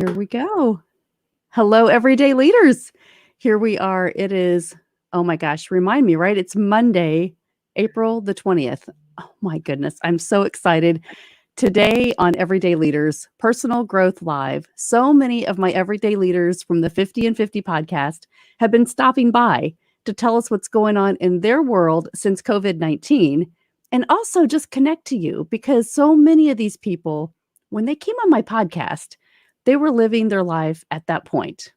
Here we go. Hello, everyday leaders. Here we are. It is, oh my gosh, remind me, right? It's Monday, April the 20th. Oh my goodness. I'm so excited. Today on Everyday Leaders, Personal Growth Live, so many of my everyday leaders from the 50 and 50 podcast have been stopping by to tell us what's going on in their world since COVID-19 and also just connect to you because so many of these people, when they came on my podcast, they were living their life at that point.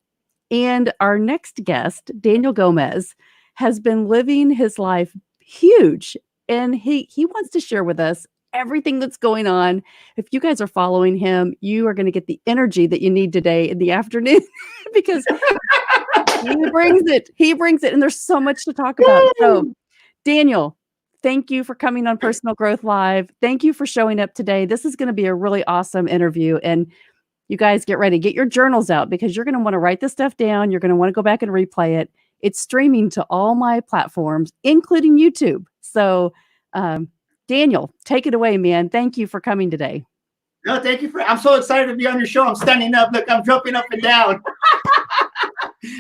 And our next guest, Daniel Gomez, has been living his life huge. And he wants to share with us everything that's going on. If you guys are following him, you are going to get the energy that you need today in the afternoon because he brings it. He brings it. And there's so much to talk about. So, Daniel, thank you for coming on Personal Growth Live. Thank you for showing up today. This is going to be a really awesome interview. And you guys get ready, get your journals out because you're going to want to write this stuff down. You're going to want to go back and replay it. It's streaming to all my platforms, including YouTube. So, Daniel, take it away, man. Thank you for coming today. No, thank you I'm so excited to be on your show. I'm standing up. Look, I'm jumping up and down.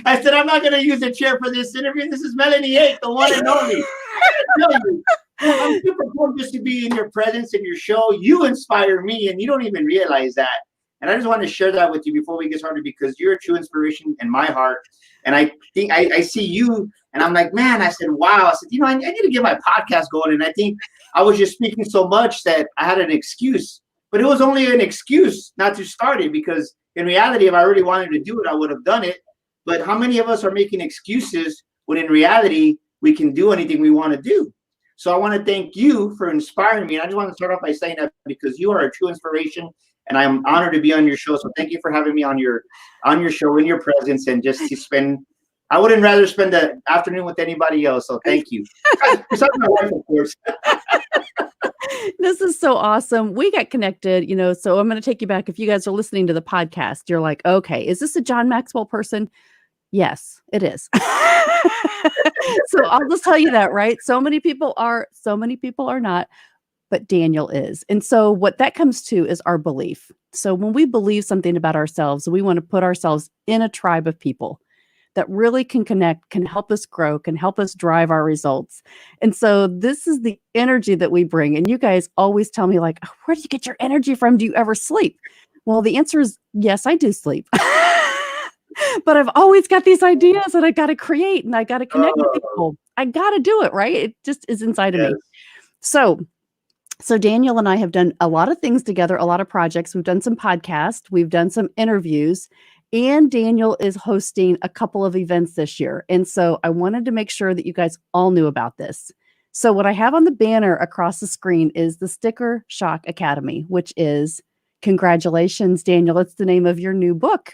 I said, I'm not going to use a chair for this interview. This is Melanie Hake, the one and only. I'm super pumped just to be in your presence in your show. You inspire me, and you don't even realize that. And I just want to share that with you before we get started because you're a true inspiration in my heart. And I think I see you, and I'm like, man, I said, wow. I said, I need to get my podcast going. And I think I was just speaking so much that I had an excuse. But it was only an excuse not to start it because in reality, if I really wanted to do it, I would have done it. But how many of us are making excuses when in reality, we can do anything we want to do? So I want to thank you for inspiring me. And I just want to start off by saying that because you are a true inspiration. And I'm honored to be on your show. So thank you for having me on your show in your presence and just to spend. I wouldn't rather spend the afternoon with anybody else. So thank you. Besides my wife, of course. This is so awesome. We got connected, so I'm going to take you back. If you guys are listening to the podcast, you're like, okay, is this a John Maxwell person? Yes, it is. So I'll just tell you that, right? So many people are not. But Daniel is. And so what that comes to is our belief. So when we believe something about ourselves, we want to put ourselves in a tribe of people that really can connect, can help us grow, can help us drive our results. And so this is the energy that we bring. And you guys always tell me like, where do you get your energy from? Do you ever sleep? Well, the answer is yes, I do sleep. But I've always got these ideas that I got to create and I got to connect with people. I got to do it, right? It just is inside of me. So Daniel and I have done a lot of things together, a lot of projects. We've done some podcasts, we've done some interviews, and Daniel is hosting a couple of events this year. And so I wanted to make sure that you guys all knew about this. So what I have on the banner across the screen is the Sticker Shock Academy, which is, congratulations, Daniel. It's the name of your new book.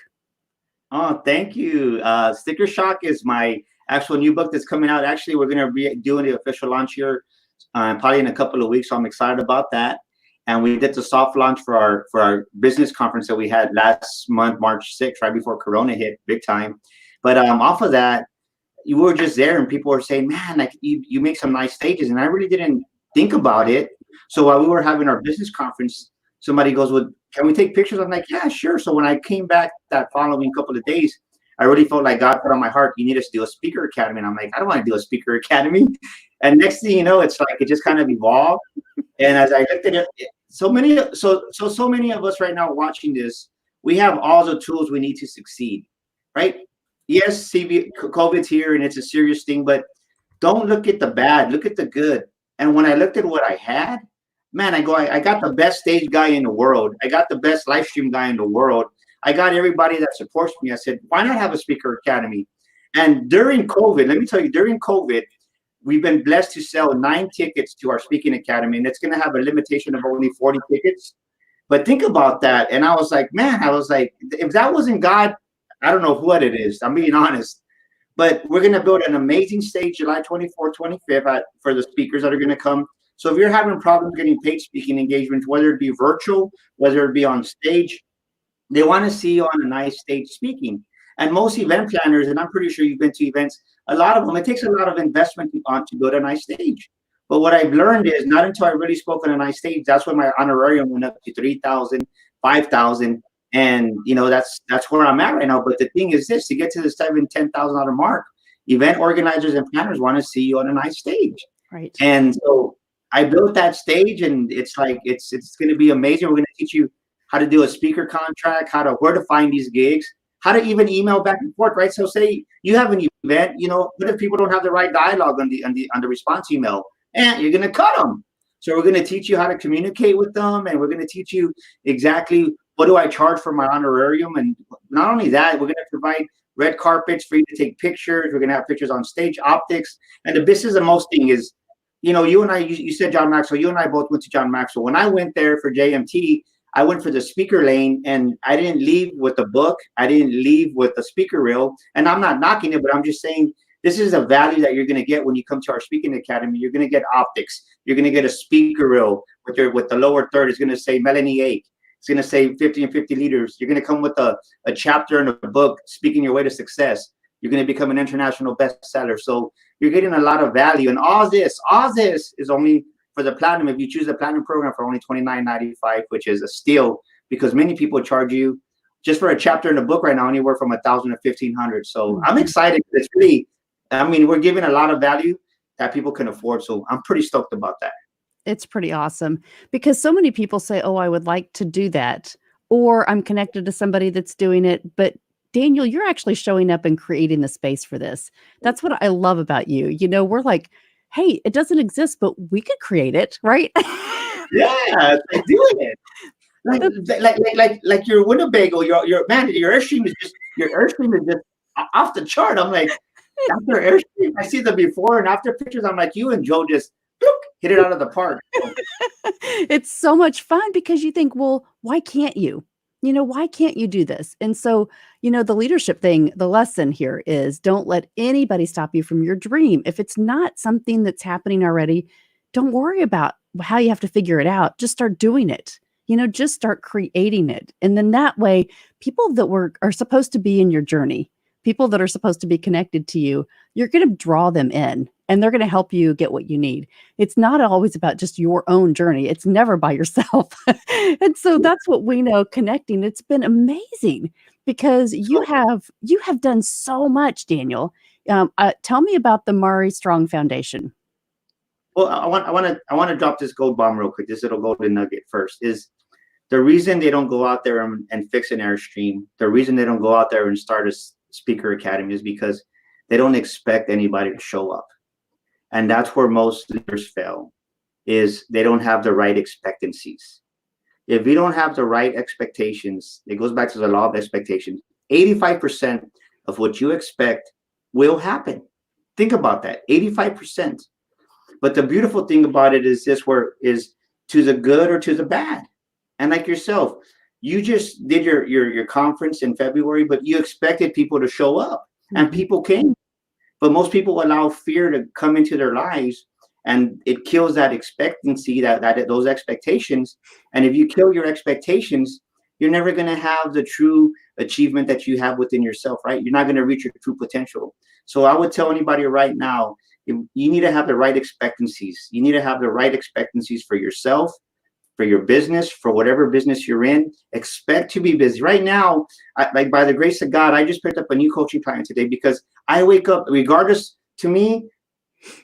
Oh, thank you. Sticker Shock is my actual new book that's coming out. Actually, we're going to be doing the official launch here probably in a couple of weeks. So I'm excited about that. And we did the soft launch for our business conference that we had last month, March 6th, right before Corona hit big time. But off of that, you were just there and people were saying, man, like you make some nice stages. And I really didn't think about it. So while we were having our business conference, somebody goes, well, can we take pictures? I'm like, yeah, sure. So when I came back that following couple of days, I really felt like God put on my heart, you need us to do a speaker academy. And I'm like, I don't want to do a speaker academy. And next thing you know, it's like it just kind of evolved. And as I looked at it, so many of us right now watching this, we have all the tools we need to succeed, right? Yes, COVID's here and it's a serious thing, but don't look at the bad, look at the good. And when I looked at what I had, man, I got the best stage guy in the world. I got the best live stream guy in the world. I got everybody that supports me. I said, why not have a speaker academy? And during COVID, let me tell you, during COVID, we've been blessed to sell 9 tickets to our speaking academy, and it's going to have a limitation of only 40 tickets. But think about that. And I was like, man, if that wasn't God, I don't know what it is. I'm being honest. But we're going to build an amazing stage July 24th, 25th for the speakers that are going to come. So if you're having problems getting paid speaking engagements, whether it be virtual, whether it be on stage, they want to see you on a nice stage speaking. And most event planners, and I'm pretty sure you've been to events, a lot of them, it takes a lot of investment to build a nice stage. But what I've learned is not until I really spoke on a nice stage, that's when my honorarium went up to $3,000, $5,000. And that's where I'm at right now. But the thing is this: to get to the $10,000 mark, event organizers and planners want to see you on a nice stage. Right. And so I built that stage, and it's like it's going to be amazing. We're going to teach you how to do a speaker contract, where to find these gigs, how to even email back and forth, right? So say you have an event, what if people don't have the right dialogue on the response email? And you're going to cut them. So we're going to teach you how to communicate with them, and we're going to teach you exactly what do I charge for my honorarium. And not only that, we're going to provide red carpets for you to take pictures. We're going to have pictures on stage, optics. And the business of most thing is, you and I, you said John Maxwell, you and I both went to John Maxwell. When I went there for JMT, I went for the speaker lane, and I didn't leave with a book. I didn't leave with a speaker reel. And I'm not knocking it, but I'm just saying this is a value that you're going to get when you come to our speaking academy. You're going to get optics. You're going to get a speaker reel with the lower third. It's going to say Melanie 8. It's going to say 50 and 50 leaders. You're going to come with a chapter in a book, Speaking Your Way to Success. You're going to become an international bestseller. So you're getting a lot of value. And all this is only for the platinum. If you choose the platinum program for only $29.95, which is a steal, because many people charge you just for a chapter in a book right now anywhere from $1,000 to $1,500. So I'm excited. It's really, we're giving a lot of value that people can afford. So I'm pretty stoked about that. It's pretty awesome, because so many people say, oh, I would like to do that, or I'm connected to somebody that's doing it. But Daniel, you're actually showing up and creating the space for this. That's what I love about you. We're like, hey, it doesn't exist, but we could create it, right? Yeah, like doing it. Like your Winnebago, your Airstream is just off the chart. I'm like, after Airstream, I see the before and after pictures. I'm like, you and Joe just hit it out of the park. It's so much fun, because you think, well, why can't you? Why can't you do this? And so, the leadership thing, the lesson here is, don't let anybody stop you from your dream. If it's not something that's happening already, don't worry about how you have to figure it out. Just start doing it. Just start creating it. And then that way, people that are supposed to be in your journey, people that are supposed to be connected to you, you're going to draw them in, and they're going to help you get what you need. It's not always about just your own journey. It's never by yourself. And so that's what we know, connecting. It's been amazing, because you have done so much, Daniel. Tell me about the Murray Strong Foundation. Well, I want to drop this gold bomb real quick. This little golden nugget first is the reason they don't go out there and fix an Airstream. The reason they don't go out there and start a speaker academy is because they don't expect anybody to show up. And that's where most leaders fail, is they don't have the right expectancies. If you don't have the right expectations, it goes back to the law of expectations. 85% of what you expect will happen. Think about that, 85%. But the beautiful thing about it is is to the good or to the bad. And like yourself, you just did your conference in February, but you expected people to show up, and people came. But most people allow fear to come into their lives, and it kills that expectancy, those expectations. And if you kill your expectations, you're never going to have the true achievement that you have within yourself, right? You're not going to reach your true potential. So I would tell anybody right now, you need to have the right expectancies. You need to have the right expectancies for yourself, for your business, for whatever business you're in. Expect to be busy. Right now, like by the grace of God, I just picked up a new coaching client today, because I wake up, regardless, to me,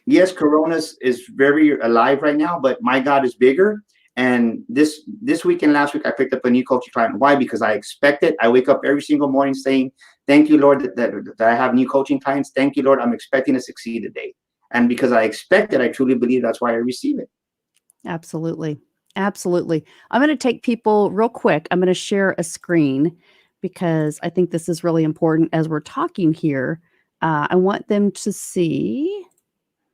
yes, Corona is very alive right now, but my God is bigger. And this week and last week, I picked up a new coaching client. Why? Because I expect it. I wake up every single morning saying, thank you, Lord, that I have new coaching clients. Thank you, Lord. I'm expecting to succeed today. And because I expect it, I truly believe that's why I receive it. Absolutely. Absolutely. I'm going to take people real quick. I'm going to share a screen, because I think this is really important as we're talking here. I want them to see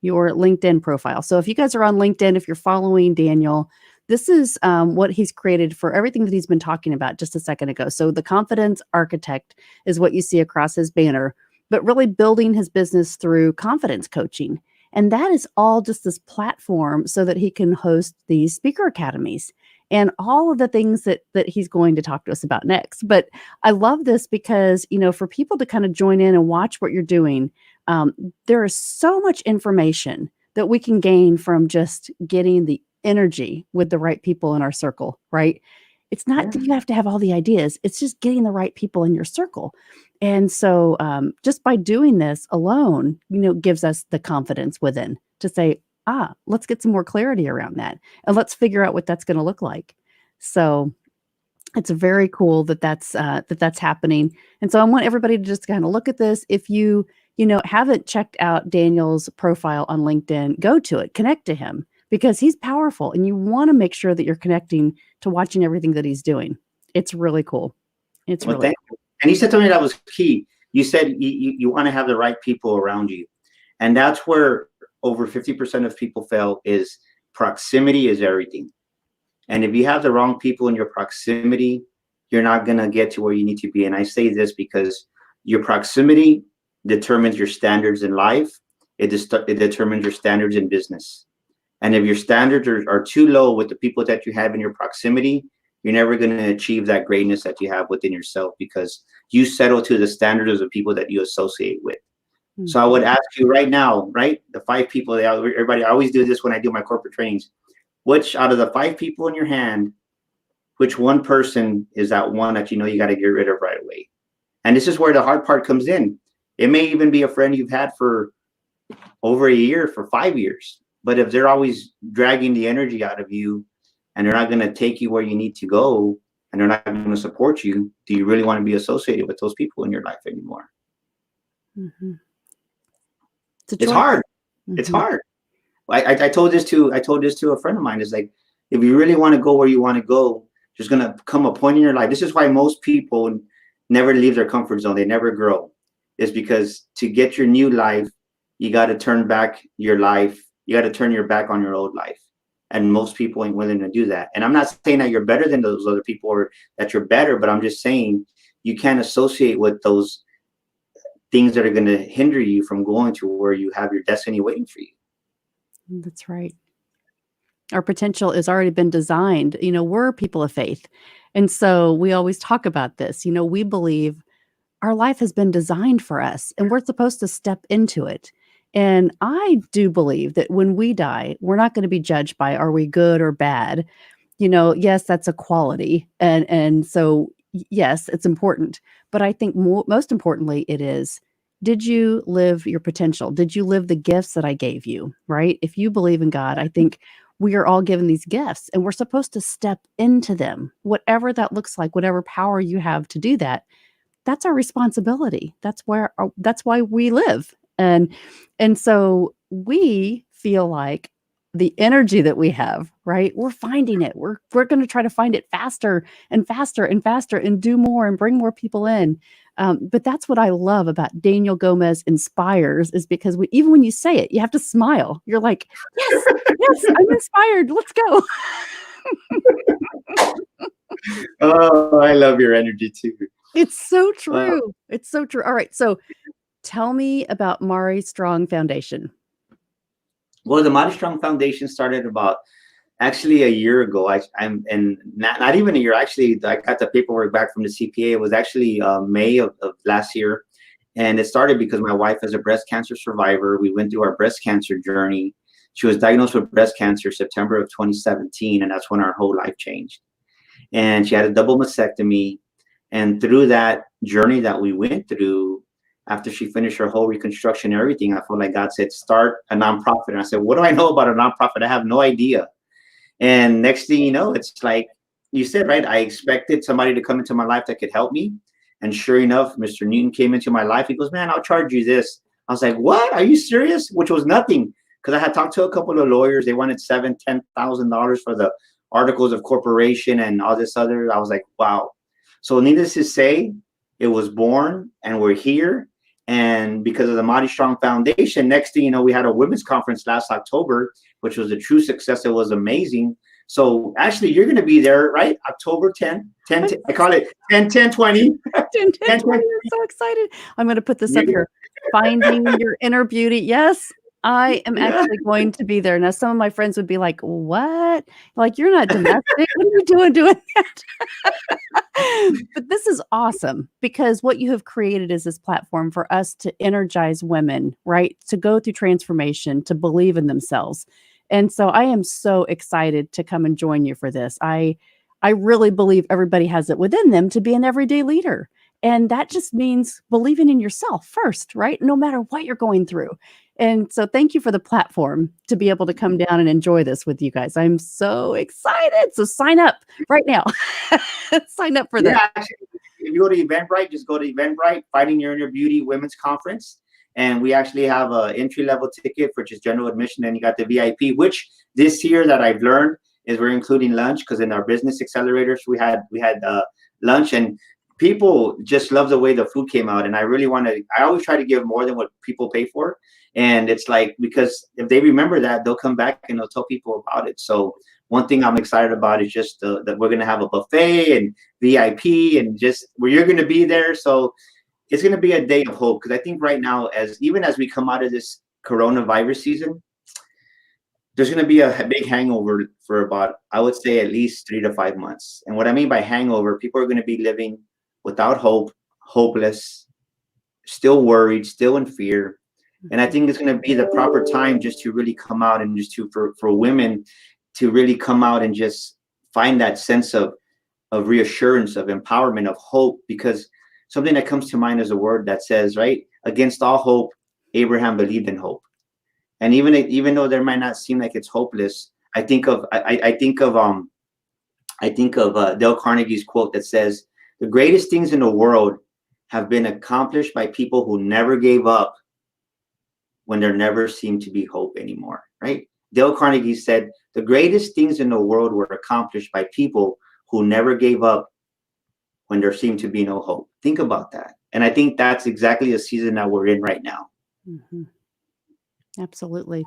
your LinkedIn profile. So if you guys are on LinkedIn, if you're following Daniel, this is what he's created for everything that he's been talking about just a second ago. So the Confidence Architect is what you see across his banner, but really building his business through confidence coaching. And that is all just this platform so that he can host these speaker academies and all of the things that he's going to talk to us about next. But I love this because, for people to kind of join in and watch what you're doing, there is so much information that we can gain from just getting the energy with the right people in our circle, right? It's not that you have to have all the ideas. It's just getting the right people in your circle. And so just by doing this alone, gives us the confidence within to say, let's get some more clarity around that. And let's figure out what that's going to look like. So it's very cool that that's happening. And so I want everybody to just kind of look at this. If you haven't checked out Daniel's profile on LinkedIn, go to it, connect to him because he's powerful and you want to make sure that you're connecting to watching everything that he's doing. It's really cool. It's Well, really thank you. And you said something that was key. You said you want to have the right people around you. And that's where over 50% of people fail is proximity is everything. And if you have the wrong people in your proximity, you're not going to get to where you need to be. And I say this because your proximity determines your standards in life. It determines your standards in business. And if your standards are too low with the people that you have in your proximity, you're never going to achieve that greatness that you have within yourself because you settle to the standards of the people that you associate with. Mm-hmm. So I would ask you right now, right? The 5 people, everybody, I always do this when I do my corporate trainings. Which out of the 5 people in your hand, which one person is that one that you got to get rid of right away? And this is where the hard part comes in. It may even be a friend you've had for over a year, for 5 years. But if they're always dragging the energy out of you and they're not going to take you where you need to go and they're not going to support you, do you really want to be associated with those people in your life anymore? Mm-hmm. It's hard. Mm-hmm. It's hard. I told this to a friend of mine. It's like, if you really want to go where you want to go, there's going to come a point in your life. This is why most people never leave their comfort zone. They never grow. It's because to get your new life, you got to turn back your life. You got to turn your back on your old life. And most people ain't willing to do that. And I'm not saying that you're better than those other people or that you're better, but I'm just saying you can't associate with those things that are going to hinder you from going to where you have your destiny waiting for you. That's right. Our potential has already been designed. We're people of faith. And so we always talk about this. We believe our life has been designed for us and we're supposed to step into it. And I do believe that when we die, we're not going to be judged by are we good or bad. Yes, that's a quality. And so, yes, it's important. But I think most importantly, it is, did you live your potential? Did you live the gifts that I gave you, right? If you believe in God, I think we are all given these gifts and we're supposed to step into them, whatever that looks like, whatever power you have to do that. That's our responsibility. That's why we live. And so we feel like the energy that we have, right? We're finding it. We're going to try to find it faster and faster and faster and do more and bring more people in. But that's what I love about Daniel Gomez Inspires is because even when you say it, you have to smile. You're like, yes, I'm inspired. Let's go. Oh, I love your energy too. It's so true. It's so true. All right. So tell me about Mari Strong Foundation. Well, the Mari Strong Foundation started about actually a year ago. I'm and not even a year. Actually, I got the paperwork back from the CPA. It was actually May of last year. And it started because my wife is a breast cancer survivor. We went through our breast cancer journey. She was diagnosed with breast cancer September of 2017. And that's when our whole life changed. And she had a double mastectomy. And through that journey that we went through, after she finished her whole reconstruction and everything, I felt like God said, start a nonprofit. And I said, what do I know about a nonprofit? I have no idea. And next thing you know, it's like you said, right? I expected somebody to come into my life that could help me. And sure enough, Mr. Newton came into my life. He goes, man, I'll charge you this. I was like, what? Are you serious? Which was nothing. Because I had talked to a couple of lawyers. They wanted $10,000 for the articles of corporation and all this other. I was like, wow. So needless to say, it was born and we're here. And because of the Mari Strong Foundation, next thing you know, we had a women's conference last October, which was a true success. It was amazing. So actually, you're going to be there, right? October 10, I call it 10, 10, 20. 10, 10, 20. I'm so excited. I'm going to put this up here. Finding your inner beauty. Yes, I am actually going to be there. Now, some of my friends would be like, what? Like, you're not domestic. What are you doing that? But this is awesome because what you have created is this platform for us to energize women, right? To go through transformation, to believe in themselves. And so I am so excited to come and join you for this. I I really believe everybody has it within them to be an everyday leader. And that just means believing in yourself first, right? No matter what you're going through. And so thank you for the platform to be able to come down and enjoy this with you guys. I'm so excited. So sign up right now. Sign up for Yeah, this. actually, if you go to Eventbrite, just go to Eventbrite, Finding Your Inner Beauty Women's Conference. And we actually have a entry level ticket for just general admission. And you got the VIP, which this year that I've learned is we're including lunch, because in our business accelerators we had lunch, and people just love the way the food came out. And I always try to give more than what people pay for. And it's like, because if they remember that, they'll come back and they'll tell people about it. So one thing I'm excited about is just that we're going to have a buffet and VIP, and just where you're going to be there. So it's going to be a day of hope, because I think right now, even as we come out of this coronavirus season, there's going to be a big hangover for about, I would say, at least 3 to 5 months. And what I mean by hangover, people are going to be living without hope, hopeless, still worried, still in fear. And I think it's going to be the proper time just to really come out, and just for women to really come out and just find that sense of reassurance, of empowerment, of hope. Because something that comes to mind is a word that says, right, against all hope, Abraham believed in hope. And even though there might not seem like it's hopeless, I think of Dale Carnegie's quote that says, "The greatest things in the world have been accomplished by people who never gave up when there never seemed to be hope anymore." Right? Dale Carnegie said, "The greatest things in the world were accomplished by people who never gave up when there seemed to be no hope." Think about that. And I think that's exactly the season that we're in right now. Mhm. Absolutely.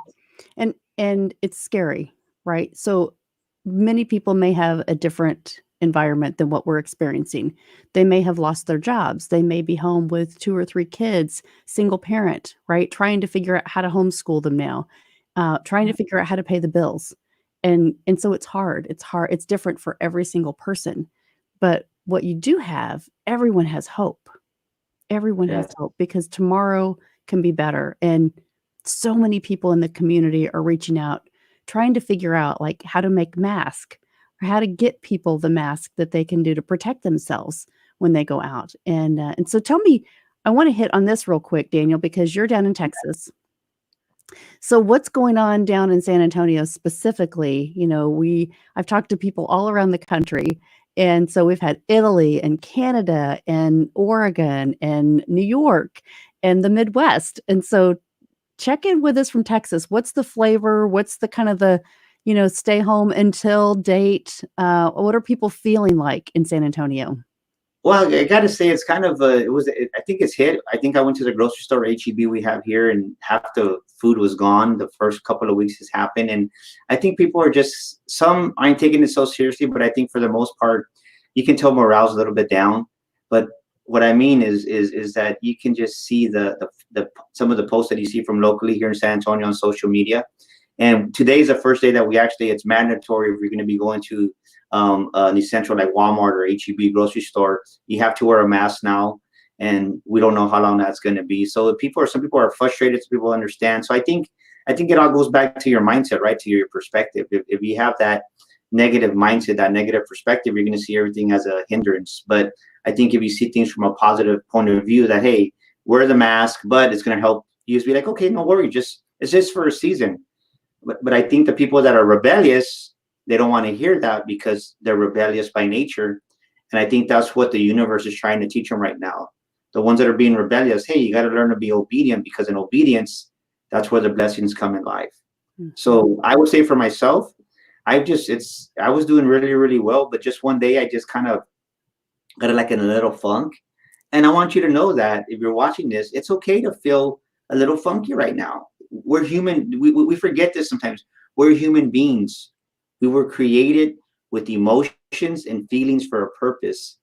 And it's scary, right? So many people may have a different environment than what we're experiencing. They may have lost their jobs. They may be home with 2 or 3 kids, single parent, right? Trying to figure out how to homeschool them now, trying to figure out how to pay the bills. And so it's hard. It's hard. It's different for every single person. But what you do have, everyone has hope. Everyone Yeah. has hope, because tomorrow can be better. And so many people in the community are reaching out, trying to figure out like how to make masks, or how to get people the mask that they can do to protect themselves when they go out. And so tell me, I want to hit on this real quick, Daniel, because you're down in Texas. So what's going on down in San Antonio specifically? I've talked to people all around the country. And so we've had Italy and Canada and Oregon and New York and the Midwest. And so check in with us from Texas. What's the flavor? What's the kind of stay home until date? What are people feeling like in San Antonio? Well, I got to say, it's kind of I think it's hit. I think I went to the grocery store, HEB we have here, and half the food was gone. The first couple of weeks has happened. And I think people are just, some aren't taking it so seriously, but I think for the most part, you can tell morale's a little bit down. But what I mean is that you can just see the some of the posts that you see from locally here in San Antonio on social media. And today is the first day that it's mandatory if you're going to be going to an essential like Walmart or HEB grocery store, you have to wear a mask now. And we don't know how long that's going to be. So some people are frustrated, some people understand. So I think it all goes back to your mindset, right? To your perspective. If you have that negative mindset, that negative perspective, you're going to see everything as a hindrance. But I think if you see things from a positive point of view, that, hey, wear the mask, but it's going to help you, just be like, okay, no worry, it's just for a season. But I think the people that are rebellious, they don't want to hear that, because they're rebellious by nature. And I think that's what the universe is trying to teach them right now. The ones that are being rebellious, hey, you got to learn to be obedient, because in obedience, that's where the blessings come in life. Mm-hmm. So I would say for myself, I was doing really, really well, but just one day I just kind of got like in a little funk. And I want you to know that if you're watching this, it's okay to feel a little funky right now. We're human. We forget this sometimes. We're human beings. We were created with emotions and feelings for a purpose.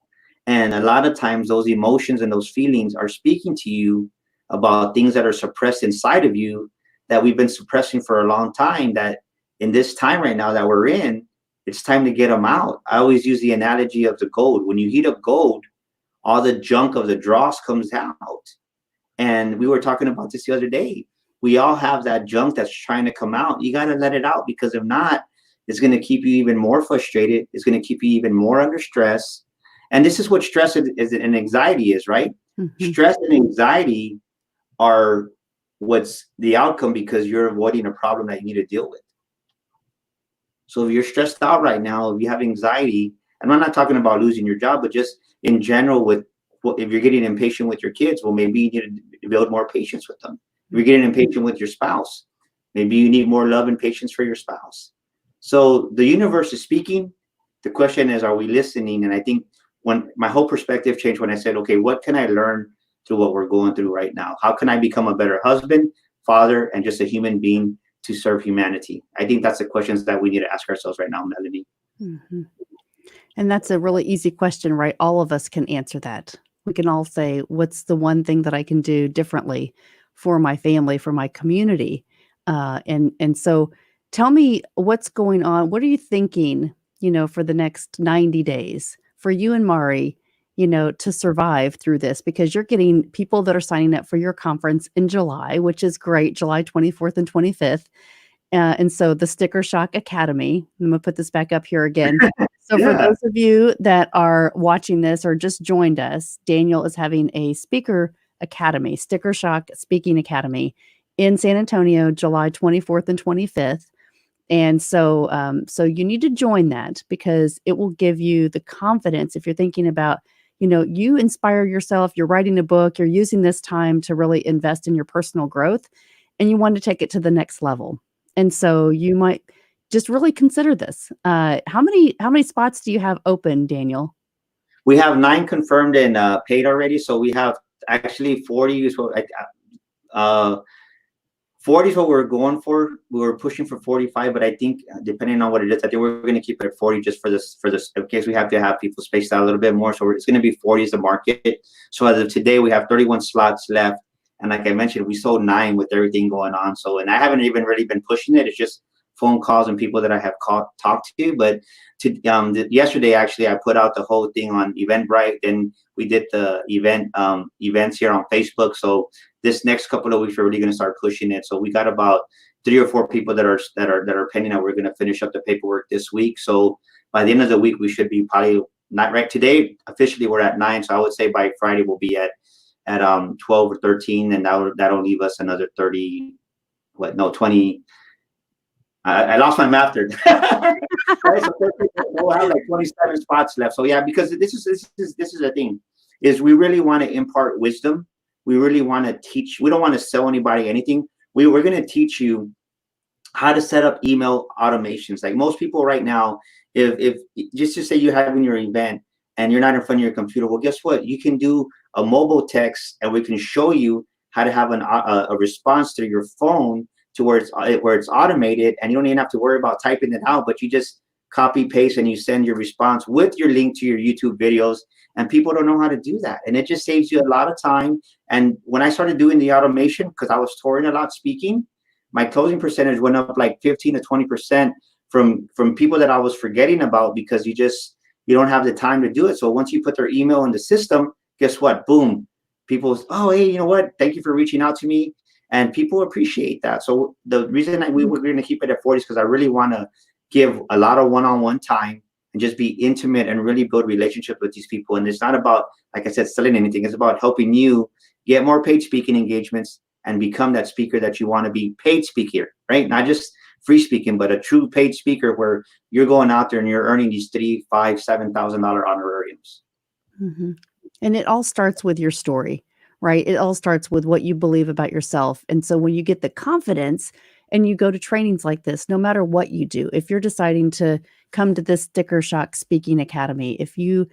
And a lot of times those emotions and those feelings are speaking to you about things that are suppressed inside of you, that we've been suppressing for a long time, that in this time right now that we're in, it's time to get them out. I always use the analogy of the gold. When you heat up gold, all the junk of the dross comes out. And we were talking about this the other day. We all have that junk that's trying to come out. You got to let it out, because if not, It's going to keep you even more frustrated. It's going to keep you even more under stress. And this is what stress is and anxiety is, right? Mhm. Stress and anxiety are what's the outcome because you're avoiding a problem that you need to deal with. So if you're stressed out right now, if you have anxiety, and I'm not talking about losing your job, but just in general with if you're getting impatient with your kids, well, maybe you need to build more patience with them. If you're getting impatient with your spouse, maybe you need more love and patience for your spouse. So the universe is speaking. The question is, are we listening? And I think when my whole perspective changed when I said, okay, what can I learn through what we're going through right now? How can I become a better husband, father, and just a human being to serve humanity? I think that's the questions that we need to ask ourselves right now, Melanie. Mhm. And that's a really easy question, right? All of us can answer that. We can all say, what's the one thing that I can do differently for my family, for my community? And so tell me what's going on. What are you thinking, for the next 90 days for you and Mari, to survive through this? Because you're getting people that are signing up for your conference in July, which is great, July 24th and 25th. And so the Sticker Shock Academy, I'm gonna put this back up here again. So for Yeah. those of you that are watching this or just joined us, Daniel is having a speaker academy, Sticker Shock Speaking Academy in San Antonio, July 24th and 25th. And so you need to join that because it will give you the confidence if you're thinking about, you inspire yourself, you're writing a book, you're using this time to really invest in your personal growth, and you want to take it to the next level. And so you might just really consider this. How many spots do you have open, Daniel? We have 9 confirmed and paid already. So we have actually 40 is what uh, 40 is what we're going for. We were pushing for 45, but I think depending on what it is, I think we're going to keep it at 40 just for this in case we have to have people spaced out a little bit more. So it's going to be 40 is the market. So as of today, we have 31 slots left. And like I mentioned, we sold 9 with everything going on. So, and I haven't even really been pushing it. It's just phone calls and people that I have talked to. But yesterday, actually, I put out the whole thing on Eventbrite, and we did the events here on Facebook. So this next couple of weeks, we're really going to start pushing it. So we got about 3 or 4 people that are pending, and we're going to finish up the paperwork this week. So by the end of the week, we should be probably not right today. Officially, we're at 9. So I would say by Friday, we'll be at 12 or 13, and that'll leave us another 30. What? No, 20. I lost my math there. Right, so we'll have like 27 spots left. So yeah, because this is the thing, is we really want to impart wisdom. We really want to teach. We don't want to sell anybody anything. We're going to teach you how to set up email automations. Like most people right now, if just to say you're having your event and you're not in front of your computer, well, guess what? You can do a mobile text, and we can show you how to have a response to your phone to where it's automated, and you don't even have to worry about typing it out, but you just copy paste and you send your response with your link to your YouTube videos. And people don't know how to do that, and it just saves you a lot of time. And when I started doing the automation, because I was touring a lot speaking, my closing percentage went up like 15 to 20% from people that I was forgetting about, because you don't have the time to do it. So once you put their email in the system, guess what? Boom. People, oh, hey, you know what? Thank you for reaching out to me. And people appreciate that. So the reason that we're going to keep it at 40 is because I really want to give a lot of one-on-one time and just be intimate and really build relationships with these people. And it's not about, like I said, selling anything. It's about helping you get more paid speaking engagements and become that speaker that you want to be, paid speaker, right? Not just free speaking, but a true paid speaker where you're going out there and you're earning these $3,000, $5,000, $7,000 honorariums. Mhm. And it all starts with your story, right? It all starts with what you believe about yourself. And so when you get the confidence and you go to trainings like this, no matter what you do, if you're deciding to come to this Sticker Shock Speaking Academy, if you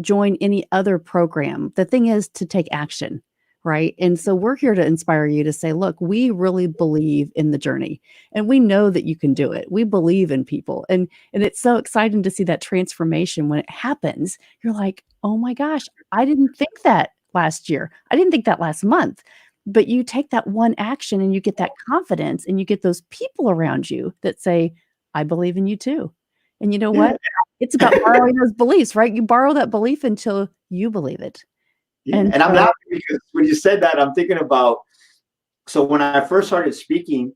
join any other program, the thing is to take action, right? And so we're here to inspire you to say, look, we really believe in the journey and we know that you can do it. We believe in people. And it's so exciting to see that transformation when it happens. You're like, oh my gosh, I didn't think that last year. I didn't think that last month. But you take that one action and you get that confidence and you get those people around you that say, I believe in you too. And you know Yeah. what? It's about borrowing those beliefs, right? You borrow that belief until you believe it. Yeah. And And I'm so laughing because when you said that, I'm thinking about, so when I first started speaking,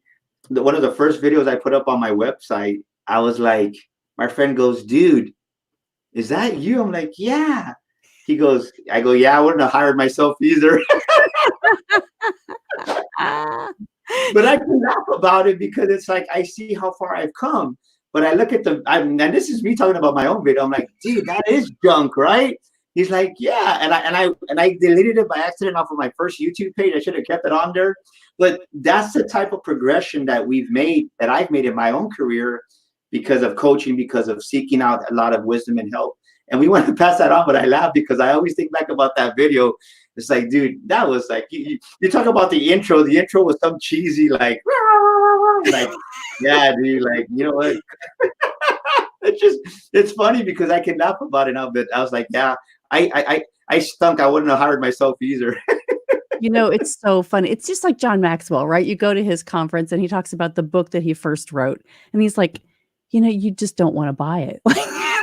one of the first videos I put up on my website, I was like, my friend goes, dude, is that you? I'm like, yeah. He goes, I go, yeah, I wouldn't have hired myself either. Ah. But I can laugh about it because it's like I see how far I've come. But I look at and this is me talking about my own video. I'm like, dude, that is junk, right? He's like, yeah, and I deleted it by accident off of my first YouTube page. I should have kept it on there. But that's the type of progression that I've made in my own career because of coaching, because of seeking out a lot of wisdom and help. And we want to pass that on, but I laugh because I always think back about that video. It's like, dude, that was like you talk about the intro. The intro was some cheesy like yeah, dude, like you know what? It's funny because I can laugh about it now, but I was like, yeah, I stunk. I wouldn't have hired myself either. It's so funny. It's just like John Maxwell, right? You go to his conference and he talks about the book that he first wrote, and he's like, you just don't want to buy it.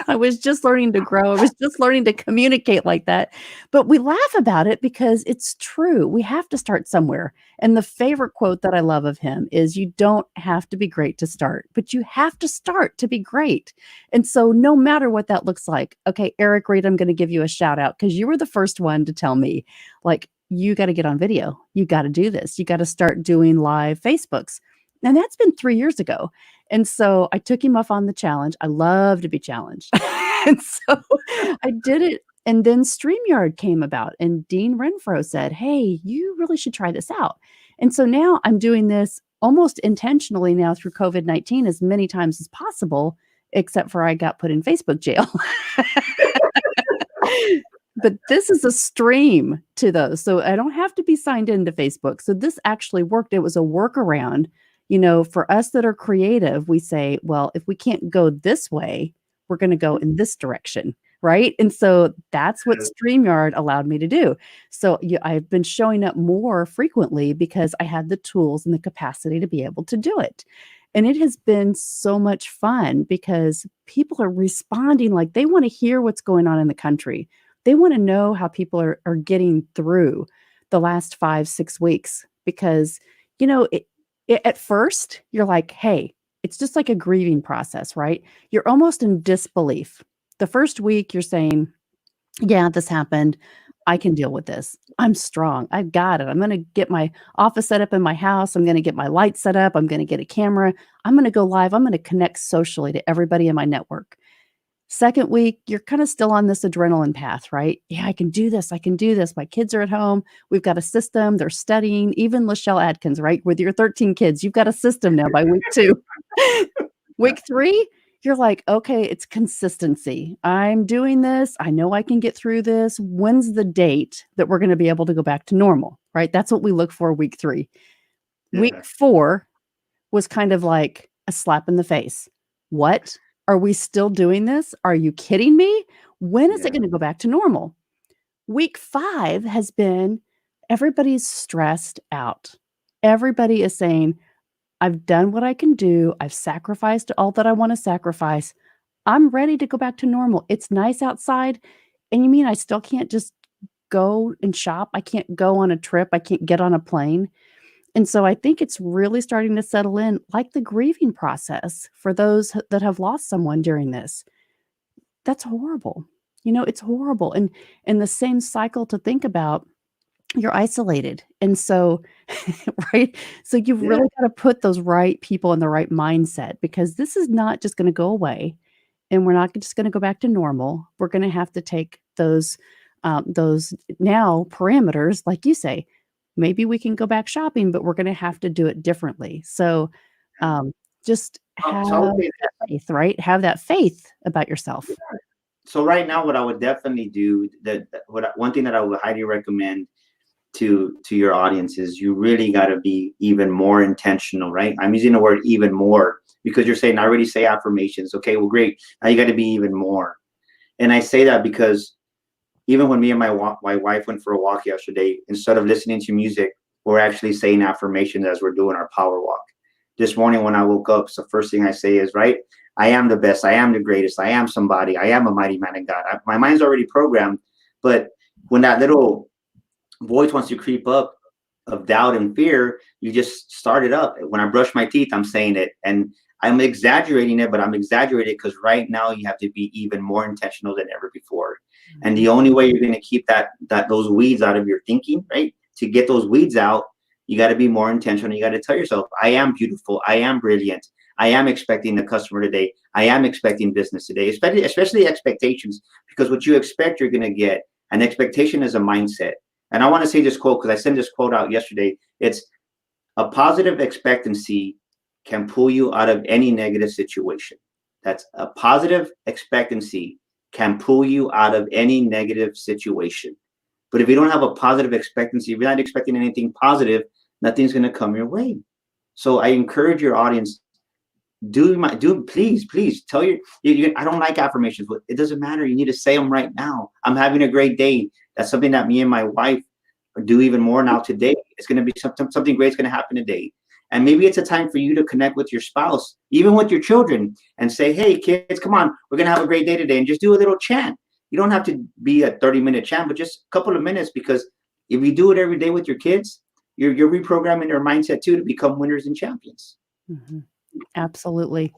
I was just learning to grow. I was just learning to communicate like that. But we laugh about it because it's true. We have to start somewhere. And the favorite quote that I love of him is, you don't have to be great to start, but you have to start to be great. And so no matter what that looks like, okay, Eric Reed, I'm going to give you a shout out because you were the first one to tell me, like, you got to get on video. You got to do this. You got to start doing live Facebooks. And that's been 3 years ago. And so I took him up on the challenge. I love to be challenged. And so I did it. And then StreamYard came about, and Dean Renfro said, hey, you really should try this out. And so now I'm doing this almost intentionally now through COVID-19 as many times as possible, except for I got put in Facebook jail. But this is a stream to those. So I don't have to be signed into Facebook. So this actually worked. It was a workaround. For us that are creative, we say, well, if we can't go this way, we're going to go in this direction. Right. And so that's what StreamYard allowed me to do. So I've been showing up more frequently because I had the tools and the capacity to be able to do it. And it has been so much fun because people are responding, like they want to hear what's going on in the country. They want to know how people are getting through the last 5-6 weeks because, at first you're like, hey, it's just like a grieving process, right? You're almost in disbelief. The first week you're saying, yeah, this happened. I can deal with this. I'm strong. I've got it. I'm going to get my office set up in my house. I'm going to get my lights set up. I'm going to get a camera. I'm going to go live. I'm going to connect socially to everybody in my network. Second week, you're kind of still on this adrenaline path, right? Yeah, I can do this. I can do this. My kids are at home. We've got a system. They're studying. Even Lachelle Adkins, right? With your 13 kids, you've got a system now by week 2. Week 3, you're like, okay, it's consistency. I'm doing this. I know I can get through this. When's the date that we're going to be able to go back to normal, right? That's what we look for week 3. Yeah. Week 4 was kind of like a slap in the face. What? Are we still doing this? Are you kidding me? When is it going to go back to normal? Week 5 has been, everybody's stressed out. Everybody is saying, I've done what I can do. I've sacrificed all that I want to sacrifice. I'm ready to go back to normal. It's nice outside. And you mean I still can't just go and shop? I can't go on a trip. I can't get on a plane. And so I think it's really starting to settle in, like the grieving process for those that have lost someone during this. That's horrible. It's horrible. And the same cycle to think about, you're isolated. And so, right? So you've Yeah. really got to put those right people in the right mindset, because this is not just going to go away, and we're not just going to go back to normal. We're going to have to take those now parameters, like you say. Maybe we can go back shopping, but we're going to have to do it differently. So just have So I would say that faith, right? Have that faith about yourself. so right now, what I would definitely do, one thing that I would highly recommend to your audience is, you really got to be even more intentional, right? I'm using the word even more because you're saying I already say affirmations. Okay, well, great. Now you got to be even more. And I say that because even when me and my wife went for a walk yesterday, instead of listening to music, we're actually saying affirmations as we're doing our power walk. This morning when I woke up, so the first thing I say is, right, I am the best. I am the greatest. I am somebody. I am a mighty man of God. My mind's already programmed. But when that little voice wants to creep up of doubt and fear, you just start it up. When I brush my teeth, I'm saying it. And I'm exaggerating it, but I'm exaggerating because right now you have to be even more intentional than ever before. And Mhm. the only way you're going to keep those weeds out of your thinking, right? To get those weeds out, you got to be more intentional. You got to tell yourself, I am beautiful. I am brilliant. I am expecting the customer today. I am expecting business today, especially expectations, because what you expect, you're going to get. An expectation is a mindset. And I want to say this quote because I sent this quote out yesterday. It's a positive expectancy can pull you out of any negative situation. That's a positive expectancy can pull you out of any negative situation. But if you don't have a positive expectancy, if you're not expecting anything positive, nothing's going to come your way. So I encourage your audience, please tell I don't like affirmations, but it doesn't matter. You need to say them right now. I'm having a great day. That's something that me and my wife do even more now today. It's going to be something great's going to happen today. And maybe it's a time for you to connect with your spouse, even with your children, and say, hey, kids, come on, we're going to have a great day today. And just do a little chant. You don't have to be a 30-minute chant, but just a couple of minutes, because if you do it every day with your kids, you're reprogramming their mindset too to become winners and champions. Mhm. Absolutely.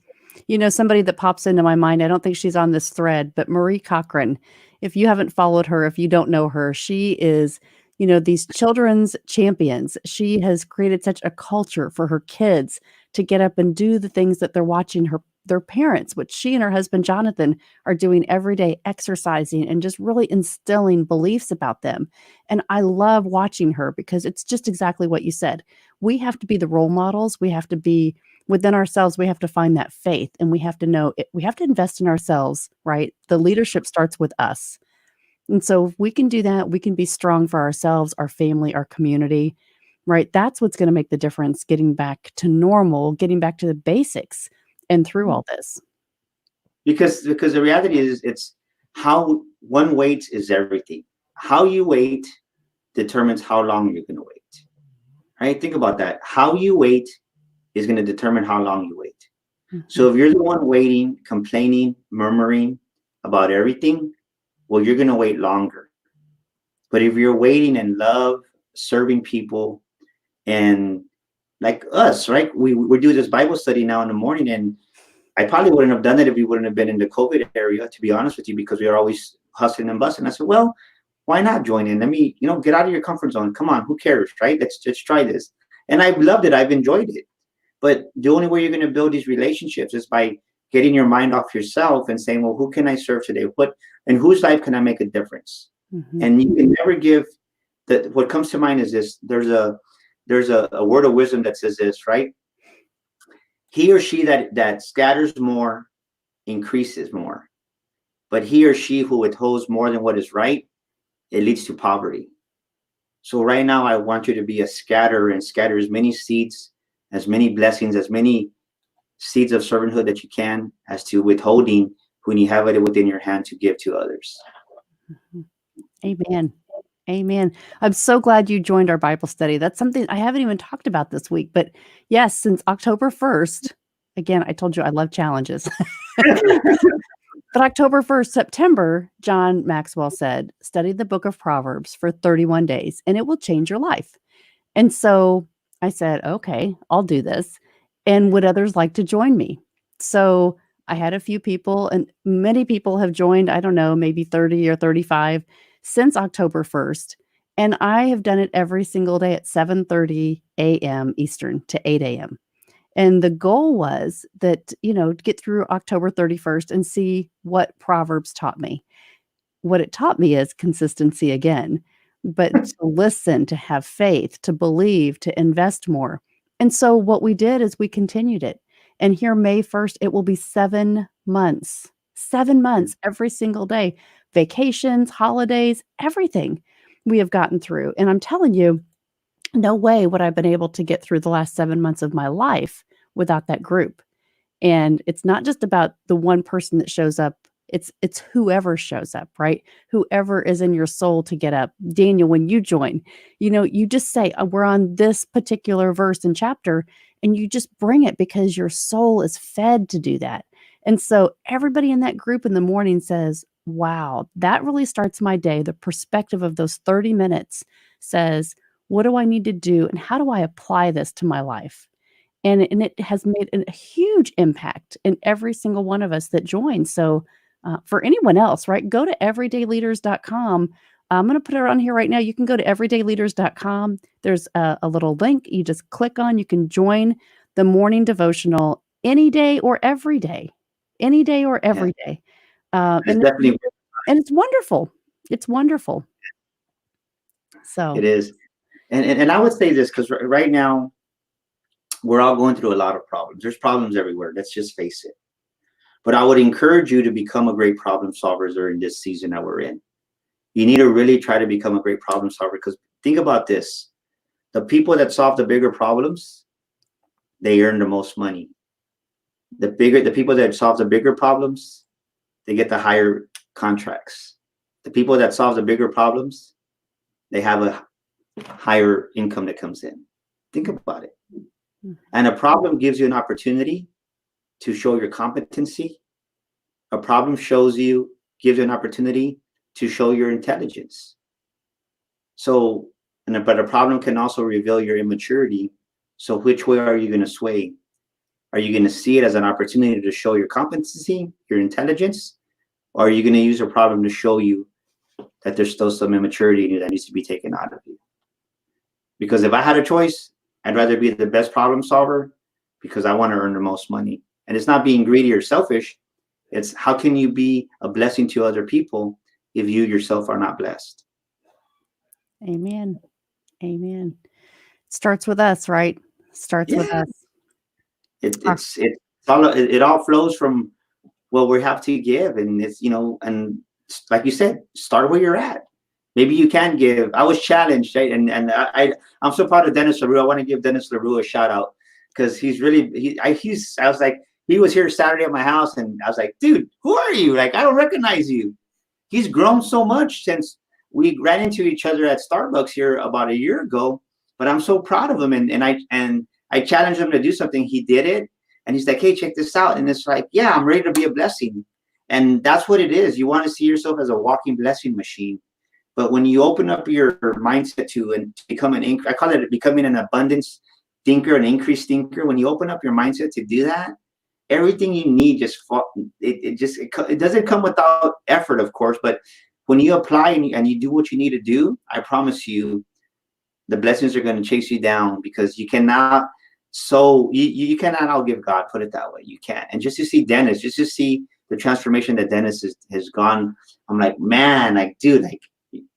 Somebody that pops into my mind, I don't think she's on this thread, but Marie Cochran. If you haven't followed her, if you don't know her, she is, these children's champions. She has created such a culture for her kids to get up and do the things that they're watching their parents, which she and her husband Jonathan are doing every day, exercising and just really instilling beliefs about them. And I love watching her because it's just exactly what you said. We have to be the role models. We have to be within ourselves. We have to find that faith, and we have to know it, we have to invest in ourselves, right? The leadership starts with us. And so if we can do that, we can be strong for ourselves, our family, our community, right? That's what's going to make the difference, getting back to normal, getting back to the basics and through all this. Because the reality is, it's how one waits is everything. How you wait determines how long you're going to wait. Right? Think about that. How you wait is going to determine how long you wait. Mhm. So if you're the one waiting, complaining, murmuring about everything, well, you're going to wait longer. But if you're waiting in love, serving people, and like us, right? We do this Bible study now in the morning, and I probably wouldn't have done it if we wouldn't have been in the COVID area, to be honest with you, because we are always hustling and busting. I said, well, why not join in? Let me, get out of your comfort zone. Come on, who cares, right? Let's try this. And I've loved it. I've enjoyed it. But the only way you're going to build these relationships is by getting your mind off yourself and saying, well, who can I serve today? And whose life can I make a difference? Mhm. And you can never give that. What comes to mind is this. There's a word of wisdom that says this, right? He or she that scatters more increases more, but he or she who withholds more than what is right, it leads to poverty. So right now, I want you to be a scatterer and scatter as many seeds, as many blessings, as many seeds of servanthood that you can, as to withholding when you have it within your hand to give to others. Mhm. Amen. Amen. I'm so glad you joined our Bible study. That's something I haven't even talked about this week, but yes, since October 1st, again, I told you I love challenges. But October 1st, September, John Maxwell said, study the book of Proverbs for 31 days and it will change your life. And so I said, okay, I'll do this. And would others like to join me? So I had a few people, and many people have joined, I don't know, maybe 30 or 35 since October 1st. And I have done it every single day at 7:30 a.m. Eastern to 8 a.m. And the goal was that, get through October 31st and see what Proverbs taught me. What it taught me is consistency again, but to listen, to have faith, to believe, to invest more. And so what we did is we continued it. And here, May 1st, it will be 7 months, 7 months every single day, vacations, holidays, everything we have gotten through. And I'm telling you, no way would I have been able to get through the last 7 months of my life without that group. And it's not just about the one person that shows up. It's whoever shows up, right? Whoever is in your soul to get up. Daniel, when you join, you just say, we're on this particular verse and chapter, and you just bring it because your soul is fed to do that. And so everybody in that group in the morning says, wow, that really starts my day. The perspective of those 30 minutes says, what do I need to do and how do I apply this to my life? and it has made a huge impact in every single one of us that joined. So, for anyone else, right, go to everydayleaders.com. I'm going to put it on here right now. You can go to everydayleaders.com. There's a little link you just click on. You can join the morning devotional any day or every day, any day or Yeah, every day. it's And definitely it's wonderful. It's wonderful. it So, is. And I would say this because right now we're all going through a lot of problems. There's problems everywhere. Let's just face it. But I would encourage you to become a great problem solver during this season that we're in. You need to really try to become a great problem solver because think about this. The people that solve the bigger problems, they earn the most money. The people that solve the bigger problems, they get the higher contracts. The people that solve the bigger problems, they have a higher income that comes in. Think about it. And a problem gives you an opportunity to show your competency. A problem gives you an opportunity to show your intelligence. So, but a problem can also reveal your immaturity. So which way are you going to sway? Are you going to see it as an opportunity to show your competency, your intelligence? Or are you going to use a problem to show you that there's still some immaturity in you that needs to be taken out of you? Because if I had a choice, I'd rather be the best problem solver because I want to earn the most money. And it's not being greedy or selfish. It's how can you be a blessing to other people if you yourself are not blessed? amen. Amen. Starts with us, right? Starts with Yeah, us. it, Ah, it's it, it's all it all flows from what we have to give, and it's and like you said, start where you're at. Maybe you can give. I was challenged, right? I'm so proud of Dennis LaRue. I want to give Dennis LaRue a shout out because he's really I was like he was here Saturday at my house, and I was like, dude, who are you? Like I don't recognize you. He's grown so much since we ran into each other at Starbucks here about a year ago. But I'm so proud of him, and I challenged him to do something. He did it, and he's like, "Hey, check this out." And it's like, "Yeah, I'm ready to be a blessing," and that's what it is. You want to see yourself as a walking blessing machine. But when you open up your mindset to become I call it becoming an abundance thinker, an increased thinker. When you open up your mindset to do that, everything you need it doesn't come without effort, of course, but when you apply and you do what you need to do, I promise you the blessings are going to chase you down because you cannot outgive God, put it that way. You can't. And just to see Dennis, just to see the transformation that Dennis has gone, I'm like, man, like dude, like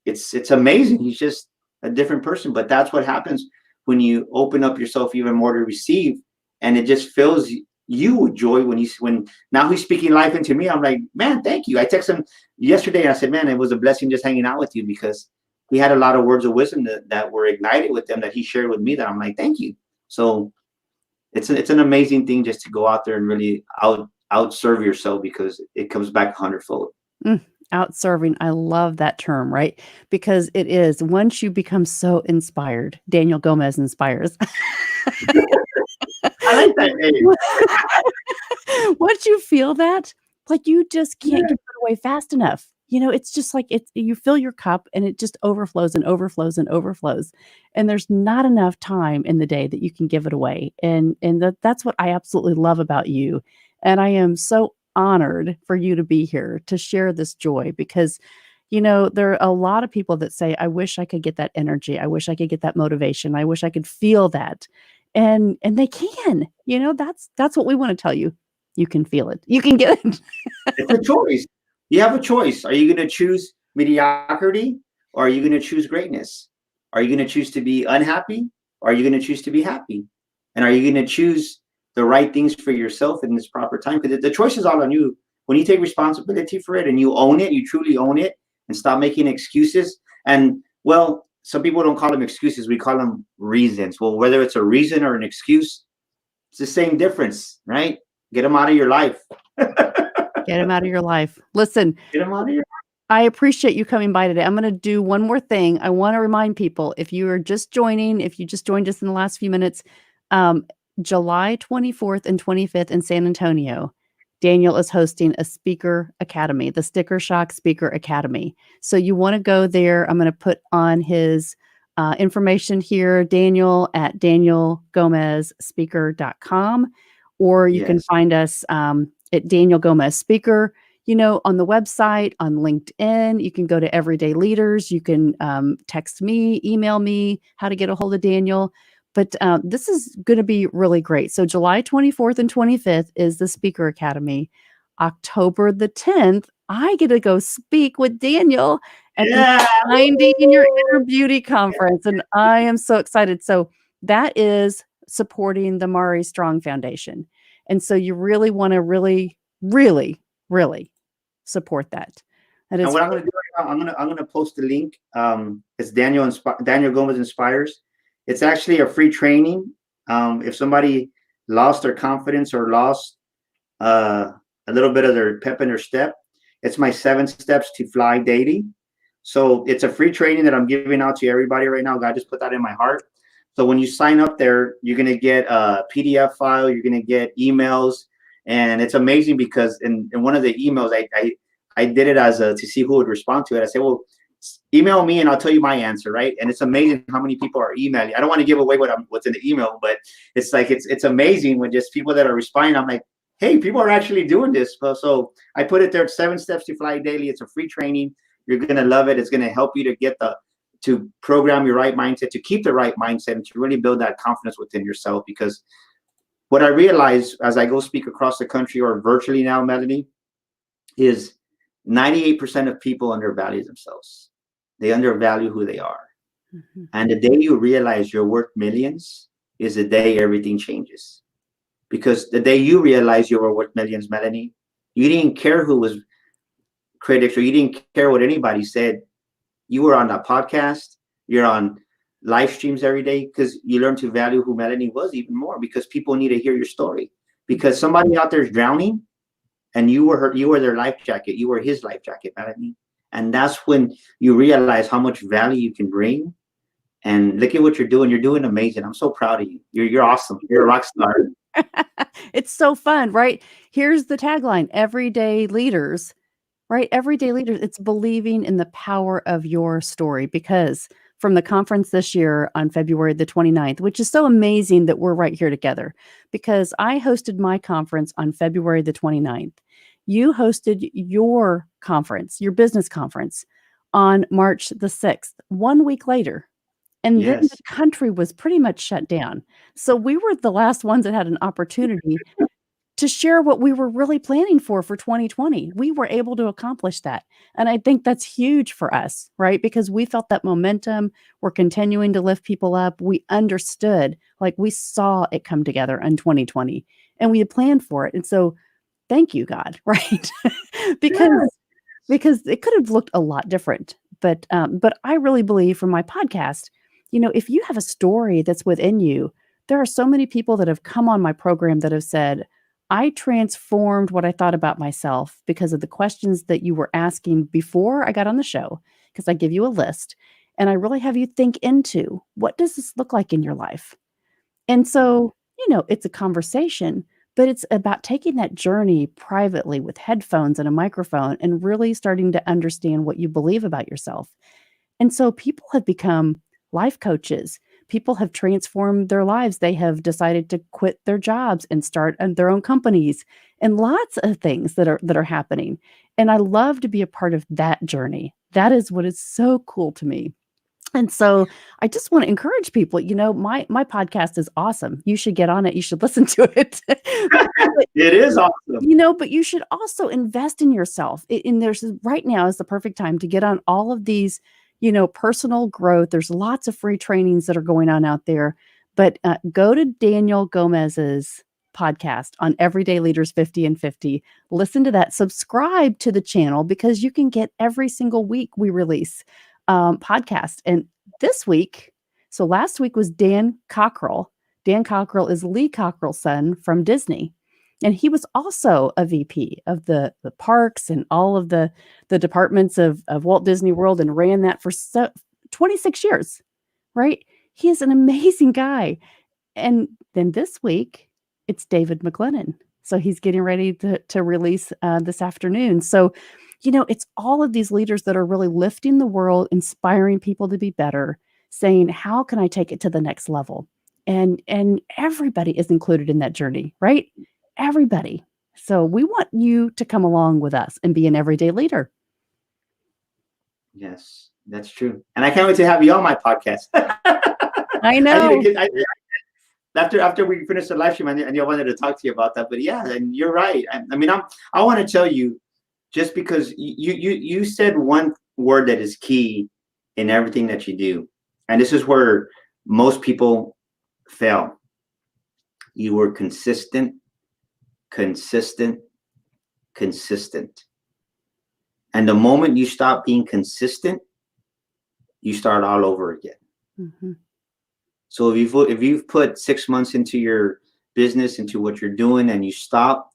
it's amazing. He's just a different person. But that's what happens when you open up yourself even more to receive, and it just fills you with joy when now he's speaking life into me. I'm like, man, thank you. I texted him yesterday and I said, man, it was a blessing just hanging out with you because he had a lot of words of wisdom that were ignited with them that he shared with me that I'm like, thank you. So it's an amazing thing just to go out there and really outserve yourself because it comes back hundredfold. mm, out serving. I love that term, right? Because it is once you become so inspired, Daniel Gomez inspires. I like that name. Once you feel that, like you just can't give it away fast enough. It's just like you fill your cup and it just overflows and overflows and overflows. And there's not enough time in the day that you can give it away. And that's what I absolutely love about you. And I am so honored for you to be here to share this joy because there are a lot of people that say, I wish I could get that energy. I wish I could get that motivation. I wish I could feel that. And they can. That's what we want to tell you. You can feel it. You can get it. It's a choice. You have a choice. Are you going to choose mediocrity or are you going to choose greatness? Are you going to choose to be unhappy or are you going to choose to be happy? And are you going to choose the right things for yourself in this proper time? Because the choice is all on you. When you take responsibility for it and you own it, you truly own it and stop making excuses. And well, some people don't call them excuses. We call them reasons. Well, whether it's a reason or an excuse, it's the same difference, right? Get them out of your life. Get them out of your life. Listen, Get them out of your I appreciate you coming by today. I'm going to do one more thing. I want to remind people, if you just joined us in the last few minutes, um, July 24th and 25th in San Antonio, Daniel is hosting a speaker academy, the Sticker Shock Speaker Academy. So you want to go there. I'm going to put on his Information here, Daniel at danielgomezspeaker.com, or you can Yes. find us at Daniel Gomez Speaker, on the website, on LinkedIn. You can go to Everyday Leaders. You can text me, email me how to get a hold of Daniel. But this is going to be really great. So July 24th and 25th is the Speaker Academy. October the 10th, I get to go speak with Daniel at the Yeah. Finding Your Inner Beauty Conference, and I am so excited. So that is supporting the Mari Strong Foundation. And so you really want to really, really, really support that. That And is what I'm gonna do right now, I'm gonna post the link. It's Daniel Gomez Inspires. It's actually a free training. If somebody lost their confidence or lost a little bit of their pep in their step, it's my 7 steps to fly daily. So it's a free training that I'm giving out to everybody right now. God just put that in my heart. So when you sign up there, you're gonna get a PDF file, you're gonna get emails, and it's amazing because in one of the emails, I did it as to see who would respond to it. I said, well, email me and I'll tell you my answer, right? And it's amazing how many people are emailing. I don't want to give away what's in the email, but it's like it's amazing when just people that are responding. I'm like, hey, people are actually doing this. So I put it there, 7 steps to fly daily. It's a free training. You're gonna love it. It's gonna help you to get to program your right mindset, to keep the right mindset, and to really build that confidence within yourself. Because what I realize as I go speak across the country or virtually now, Melanie, is 98% of people undervalue themselves. They undervalue who they are. Mhm. And the day you realize you're worth millions is the day everything changes. Because the day you realize you were worth millions, Melanie, you didn't care who was critics or you didn't care what anybody said. You were on that podcast, you're on live streams every day because you learn to value who Melanie was even more because people need to hear your story. Because somebody out there is drowning and you were their life jacket, you were his life jacket, Melanie. And that's when you realize how much value you can bring. And look at what you're doing. You're doing amazing. I'm so proud of you. You're awesome. You're a rock star. It's so fun, right? Here's the tagline, Everyday Leaders, right? Everyday Leaders, it's believing in the power of your story because from the conference this year on February the 29th, which is so amazing that we're right here together because I hosted my conference on February the 29th. You hosted your conference, your business conference on March the 6th, 1 week later. And then the Yes. country was pretty much shut down. So we were the last ones that had an opportunity to share what we were really planning for 2020. We were able to accomplish that. And I think that's huge for us, right? Because we felt that momentum. We're continuing to lift people up. We understood, like we saw it come together in 2020 and we had planned for it. And so thank you, God, right? because Yes. because it could have looked a lot different. But I really believe from my podcast, if you have a story that's within you, there are so many people that have come on my program that have said, I transformed what I thought about myself because of the questions that you were asking before I got on the show, because I give you a list and I really have you think into what does this look like in your life? And so, it's a conversation, but it's about taking that journey privately with headphones and a microphone and really starting to understand what you believe about yourself. And so people have become life coaches. People have transformed their lives. They have decided to quit their jobs and start their own companies and lots of things that are happening. And I love to be a part of that journey. That is what is so cool to me. And so I just want to encourage people, my podcast is awesome. You should get on it. You should listen to it. But, It is awesome. but you should also invest in yourself. And there's right now is the perfect time to get on all of these, personal growth. There's lots of free trainings that are going on out there. But go to Daniel Gomez's podcast on Everyday Leaders 50 and 50. Listen to that. Subscribe to the channel because you can get every single week we release podcast. And this week, so last week was Dan Cockrell. Dan Cockrell is Lee Cockrell's son from Disney. And he was also a VP of the parks and all of the departments of Walt Disney World and ran that for 26 years, right? He is an amazing guy. And then this week, it's David McLennan. So he's getting ready to release this afternoon. So, it's all of these leaders that are really lifting the world, inspiring people to be better, saying, how can I take it to the next level? And everybody is included in that journey, right? Everybody. So we want you to come along with us and be an everyday leader. Yes, that's true. And I can't wait to have you on my podcast. I I need to know. get after we finish the live stream, I wanted to talk to you about that. But yeah, and you're right. I mean, I want to tell you, just because you said one word that is key in everything that you do, and this is where most people fail. You were consistent, consistent, consistent. And the moment you stop being consistent, you start all over again. Mhm. So if you've put 6 months into your business, into what you're doing, and you stop,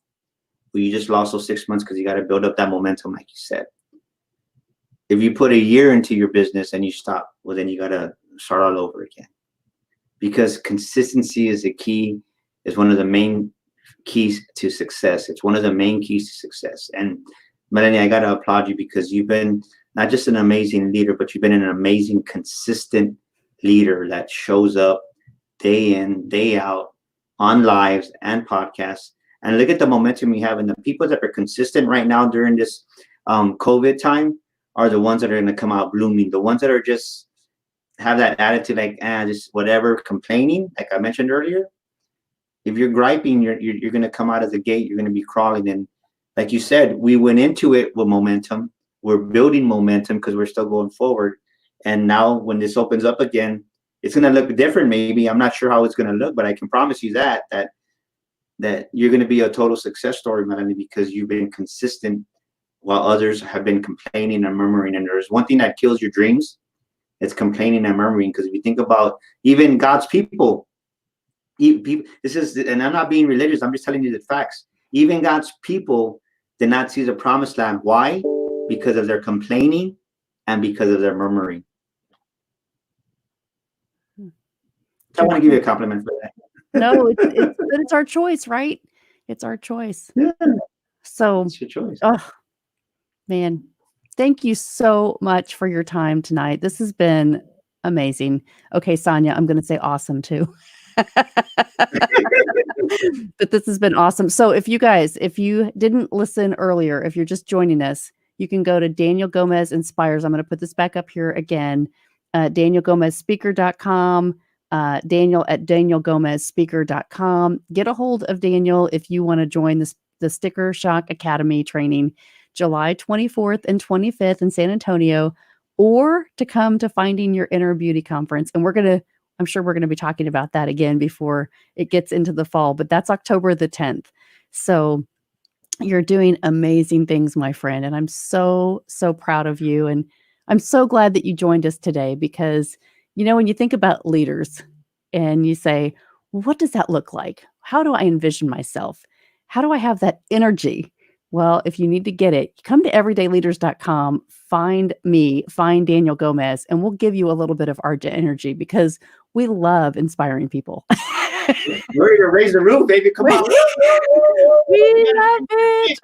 well, you just lost those 6 months because you got to build up that momentum, like you said. If you put a year into your business and you stop, well, then you got to start all over again. Because consistency is the key, is one of the main keys to success. It's one of the main keys to success. And Melanie, I got to applaud you, because you've been not just an amazing leader, but you've been an amazing, consistent leader that shows up day in, day out on lives and podcasts. And look at the momentum we have. And the people that are consistent right now during this COVID time are the ones that are going to come out blooming. The ones that are just have that attitude, like, just whatever, complaining, like I mentioned earlier. If you're griping, you're going to come out of the gate. You're going to be crawling. And like you said, we went into it with momentum. We're building momentum because we're still going forward. And now when this opens up again, it's going to look different. Maybe I'm not sure how it's going to look, but I can promise you that you're going to be a total success story, Melanie, because you've been consistent while others have been complaining and murmuring. And there's one thing that kills your dreams. It's complaining and murmuring. Because if you think about even God's people, this is, and I'm not being religious, I'm just telling you the facts. Even God's people did not see the promised land. Why? Because of their complaining and because of their murmuring. I want to give you a compliment for that. No, it's our choice, right? It's our choice. Yeah, So, it's your choice. oh man, thank you so much for your time tonight. This has been amazing. Okay, Sonia, I'm going to say awesome too. But this has been awesome. So if you didn't listen earlier, if you're just joining us, you can go to Daniel Gomez Inspires. I'm going to put this back up here again. DanielGomezSpeaker.com, Daniel at DanielGomezSpeaker.com. Get a hold of Daniel if you want to join the Sticker Shock Academy training, July 24th and 25th in San Antonio, or to come to Finding Your Inner Beauty Conference. And I'm sure we're going to be talking about that again before it gets into the fall, but that's October the 10th. So you're doing amazing things, my friend. And I'm so, so proud of you. And I'm so glad that you joined us today, because, when you think about leaders and you say, well, what does that look like? How do I envision myself? How do I have that energy? Well, if you need to get it, come to everydayleaders.com, find Daniel Gomez, and we'll give you a little bit of our energy, because we love inspiring people. We're ready to raise the roof, baby. Come on. We love it.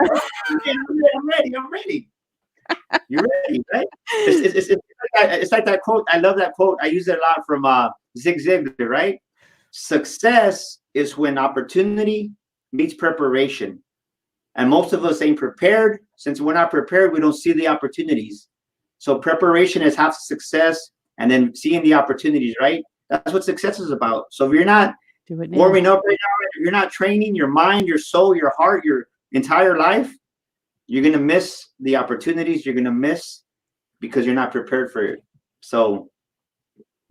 I'm ready. You're ready, right? It's like that quote. I love that quote. I use it a lot from Zig Ziglar, right? Success is when opportunity meets preparation. And most of us ain't prepared. Since we're not prepared, we don't see the opportunities. So preparation is half success, and then seeing the opportunities, right? That's what success is about. So if you're not warming up right now, if you're not training your mind, your soul, your heart, your entire life, you're going to miss the opportunities. You're going to miss because you're not prepared for it. So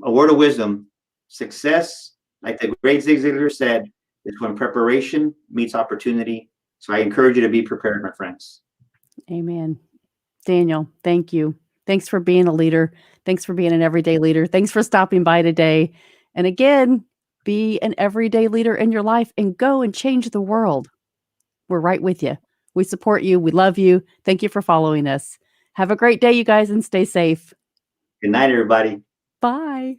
a word of wisdom, success, like the great Zig Ziglar said, is when preparation meets opportunity. So I encourage you to be prepared, my friends. Amen. Daniel, thank you. Thanks for being a leader. Thanks for being an everyday leader. Thanks for stopping by today. And again, be an everyday leader in your life and go and change the world. We're right with you. We support you. We love you. Thank you for following us. Have a great day, you guys, and stay safe. Good night, everybody. Bye.